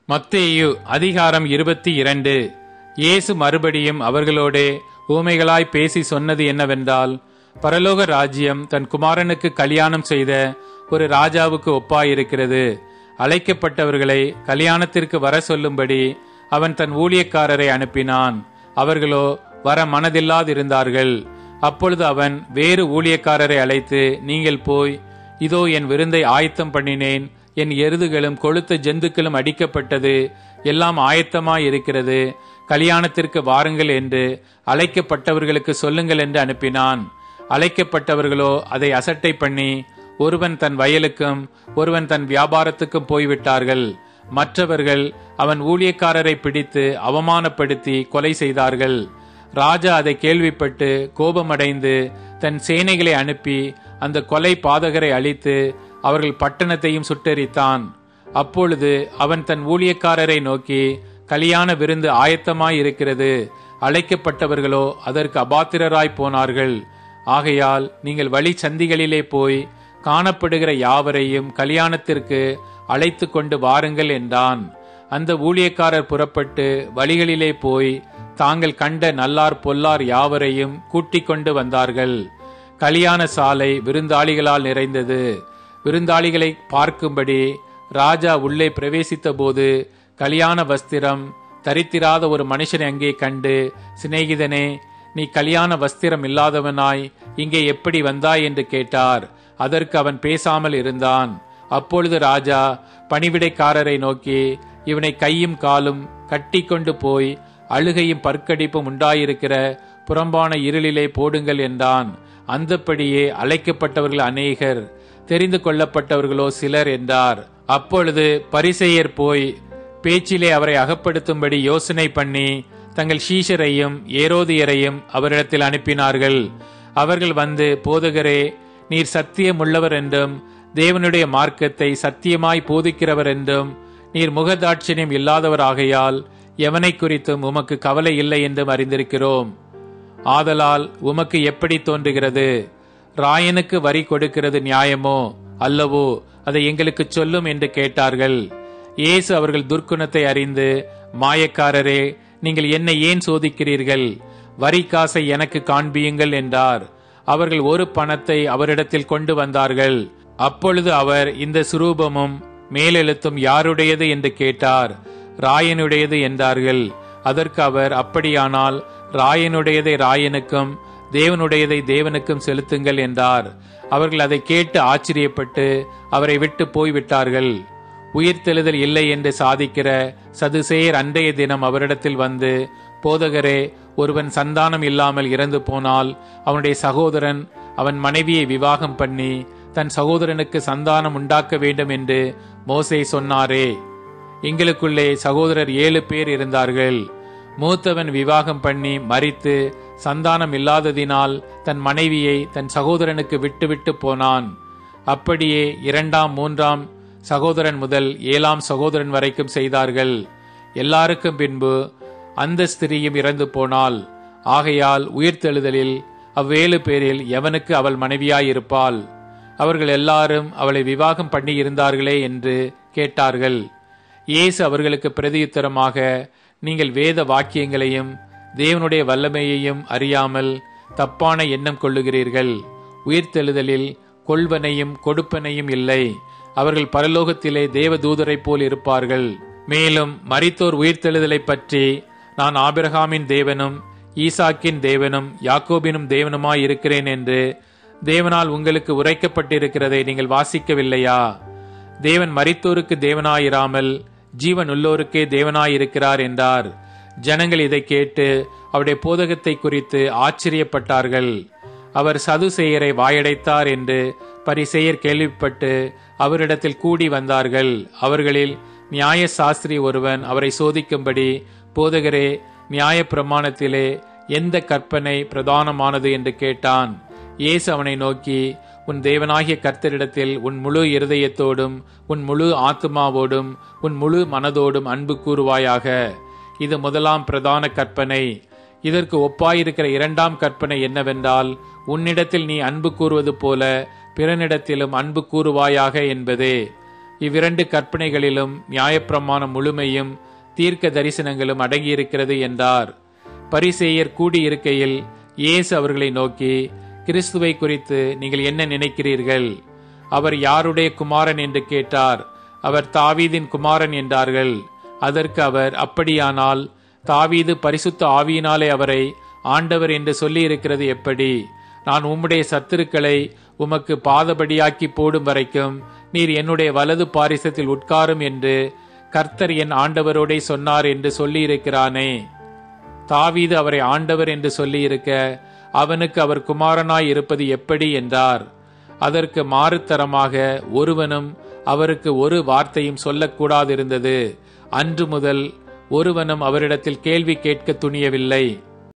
மத்தேயு அதிகாரம் 22. இயேசு மறுபடியும் அவர்களோடே ஊமைகளாய் பேசி சொன்னது என்னவென்றால், பரலோக ராஜ்யம் தன் குமாரனுக்கு கல்யாணம் செய்த ஒரு ராஜாவுக்கு ஒப்பாயிருக்கிறது. அழைக்கப்பட்டவர்களை கல்யாணத்திற்கு வர சொல்லும்படி அவன் தன் ஊழியக்காரரை அனுப்பினான். அவர்களோ வர மனதில்லாதிருந்தார்கள். அப்பொழுது அவன் வேறு ஊழியக்காரரை அழைத்து, நீங்கள் போய், இதோ என் விருந்தை ஆயத்தம் பண்ணினேன், என் எருதுகளும் கொழுத்த ஜந்துக்களும் அடிக்கப்பட்டது, எல்லாம் ஆயத்தமாயிருக்கிறது, கல்யாணத்திற்கு வாருங்கள் என்று அழைக்கப்பட்டவர்களுக்கு சொல்லுங்கள் என்று அனுப்பினான். அழைக்கப்பட்டவர்களோ அதை அசட்டை பண்ணி ஒருவன் தன் வயலுக்கும் ஒருவன் தன் வியாபாரத்துக்கும் போய்விட்டார்கள். மற்றவர்கள் அவன் ஊழியக்காரரை பிடித்து அவமானப்படுத்தி கொலை செய்தார்கள். ராஜா அதை கேள்விப்பட்டு கோபமடைந்து தன் சேனைகளை அனுப்பி அந்த கொலை பாதகரை அழித்து அவர்கள் பட்டணத்தையும் சுட்டெரித்தான். அப்பொழுது அவன் தன் ஊழியக்காரரை நோக்கி, கல்யாண விருந்து ஆயத்தமாயிருக்கிறது, அழைக்கப்பட்டவர்களோ அதற்கு அபாத்திரராய் போனார்கள். ஆகையால் நீங்கள் வழி சந்திகளிலே போய் காணப்படுகிற யாவரையும் கல்யாணத்திற்கு அழைத்து கொண்டு வாருங்கள் என்றான். அந்த ஊழியக்காரர் புறப்பட்டு வழிகளிலே போய் தாங்கள் கண்ட நல்லார் பொல்லார் யாவரையும் கூட்டிக் கொண்டு வந்தார்கள். கல்யாண சாலை விருந்தாளிகளால் நிறைந்தது. விருந்தாளிகளை பார்க்கும்படி ராஜா உள்ளே பிரவேசித்த போது கல்யாண வஸ்திரம் தரித்திராத ஒரு மனுஷனை அங்கே கண்டு, சிநேகிதனே, நீ கல்யாண வஸ்திரம் இல்லாதவனாய் இங்கே எப்படி வந்தாய் என்று கேட்டார். அதற்கு அவன் பேசாமல் இருந்தான். அப்பொழுது ராஜா பணிவிடைக்காரரை நோக்கி, இவனை கையும் காலும் கட்டி கொண்டு போய் அழுகையும் பற்கடிப்பும் உண்டாயிருக்கிற புறம்பான இருளிலே போடுங்கள் என்றான். அந்தப்படியே அழைக்கப்பட்டவர்கள் அநேகர், தெரிந்து கொள்ளப்பட்டவர்களோ சிலர் என்றார். அப்பொழுது பரிசேயர் போய் பேச்சிலே அவரை அகப்படுத்தும்படி யோசனை பண்ணி தங்கள் சீஷரையும் ஏரோதியரையும் அவரிடத்தில் அனுப்பினார்கள். அவர்கள் வந்து, போதகரே, நீர் சத்தியம் உள்ளவர் என்றும் தேவனுடைய மார்க்கத்தை சத்தியமாய் போதிக்கிறவர் என்றும் நீர் முகதாட்சியம் இல்லாதவராகையால் எவனை குறித்தும் உமக்கு கவலை இல்லை என்றும் அறிந்திருக்கிறோம். ஆதலால் உமக்கு எப்படி தோன்றுகிறது? ராயனுக்கு வரி கொடுக்கிறது நியாயமோ அல்லவோ? அதை எங்களுக்கு சொல்லும் என்று கேட்டார்கள். இயேசு அவர்கள் துர்க்குணத்தை அறிந்து, மாயக்காரரே, நீங்கள் என்னை ஏன் சோதிக்கிறீர்கள்? வரி காசை எனக்கு காண்பியுங்கள் என்றார். அவர்கள் ஒரு பணத்தை அவரிடத்தில் கொண்டு வந்தார்கள். அப்பொழுது அவர், இந்த சுரூபமும் மேலெழுத்தும் யாருடையது என்று கேட்டார். ராயனுடையது என்றார்கள். அதற்கு அவர், அப்படியானால் ராயனுடையதை ராயனுக்கும் தேவனுடையதை தேவனுக்கும் செலுத்துங்கள் என்றார். அவர்கள் அதை கேட்டு ஆச்சரியப்பட்டு அவரை விட்டு போய்விட்டார்கள். உயிர்த்தெழுதல் இல்லை என்று சாதிக்கிற சதுசேயர் அன்றைய தினம் அவரிடத்தில் வந்து, போதகரே, ஒருவன் சந்தானம் இல்லாமல் இறந்து போனால் அவனுடைய சகோதரன் அவன் மனைவியை விவாகம் பண்ணி தன் சகோதரனுக்கு சந்தானம் உண்டாக்க வேண்டும் என்று மோசே சொன்னாரே. எங்களுக்குள்ளே சகோதரர் 7 பேர் இருந்தார்கள். மூத்தவன் விவாகம் பண்ணி மரித்து சந்தானம் இல்லாததினால் தன் மனைவியை தன் சகோதரனுக்கு விட்டுவிட்டு போனான். அப்படியே 2ஆம் 3ஆம் சகோதரன் முதல் 7ஆம் சகோதரன் வரைக்கும் செய்தார்கள். எல்லாருக்கும் பின்பு அந்த ஸ்திரீயும் இறந்து போனாள். ஆகையால் உயிர்த்தெழுதலில் அவ்வேழு பேரில் எவனுக்கு அவள் மனைவியாயிருப்பாள்? அவர்கள் எல்லாரும் அவளை விவாகம் பண்ணி இருந்தார்களே என்று கேட்டார்கள். இயேசு அவர்களுக்கு பிரதியுத்தரமாக, நீங்கள் வேத வாக்கியங்களையும் தேவனுடைய வல்லமையையும் அறியாமல் தப்பான எண்ணம் கொள்ளுகிறீர்கள். உயிர்த்தெழுதலில் கொள்வனையும் கொடுப்பனையும் இல்லை. அவர்கள் பரலோகத்திலே தேவ தூதரை போல் இருப்பார்கள். மேலும் மரித்தோர் உயிர்த்தெழுதலை பற்றி, நான் ஆபிரகாமின் தேவனும் ஈசாக்கின் தேவனும் யாக்கோபினும் தேவனுமாய் இருக்கிறேன் என்று தேவனால் உங்களுக்கு உரைக்கப்பட்டிருக்கிறதை நீங்கள் வாசிக்கவில்லையா? தேவன் மரித்தோருக்கு தேவனாயிராமல் ஜீவன் உள்ளோருக்கே தேவனாயிருக்கிறார் என்றார். ஜனங்கள் இதை கேட்டு அவருடைய போதகத்தை குறித்து ஆச்சரியப்பட்டார்கள். அவர் சதுசேயரை வாயடைத்தார் என்று பரிசேயர் கேள்விப்பட்டு அவரிடத்தில் கூடி வந்தார்கள். அவர்களில் நியாய சாஸ்திரி ஒருவன் அவரை சோதிக்கும்படி, போதகரே, நியாய பிரமாணத்திலே எந்த கற்பனை பிரதானமானது என்று கேட்டான். இயேசு அவனை நோக்கி, உன் தேவனாகிய கர்த்தரிடத்தில் உன் முழு இருதயத்தோடும் உன் முழு ஆத்துமாவோடும் உன் முழு மனதோடும் அன்பு கூறுவாயாக. இது முதலாம் பிரதான கற்பனை. இதற்கு ஒப்பாயிருக்கிற 2ஆம் கற்பனை என்னவென்றால், உன்னிடத்தில் நீ அன்பு கூறுவது போல பிறனிடத்திலும் அன்பு கூறுவாயாக என்பதே. இவ்விரண்டு கற்பனைகளிலும் நியாயப்பிரமாணம் முழுமையும் தீர்க்க தரிசனங்களும் அடங்கியிருக்கிறது என்றார். பரிசேயர் கூடியிருக்கையில் இயேசு அவர்களை நோக்கி, கிறிஸ்துவை குறித்து நீங்கள் என்ன நினைக்கிறீர்கள்? அவர் யாருடைய குமாரன் என்று கேட்டார். அவர் தாவீதின் குமாரன் என்றார்கள். அதற்கு அவர், அப்படியானால் தாவீது பரிசுத்த ஆவியினாலே அவரை ஆண்டவர் என்று சொல்லி இருக்கிறது எப்படி? நான் உம்முடைய சத்துருக்களை உமக்கு பாதபடியாக்கி போடும் வரைக்கும் நீர் என்னுடைய வலது பாரிசத்தில் உட்காரும் என்று கர்த்தர் என் ஆண்டவரோடே சொன்னார் என்று சொல்லியிருக்கிறானே. தாவீது அவரை ஆண்டவர் என்று சொல்லியிருக்க அவனுக்கு அவர் குமாரனாய் இருப்பது எப்படி என்றார். அதற்கு மாறுத்தரமாக ஒருவனும் அவருக்கு ஒரு வார்த்தையும் சொல்லக்கூடாதிருந்தது. அன்று முதல் ஒருவனும் அவரிடத்தில் கேள்வி கேட்க துணியவில்லை.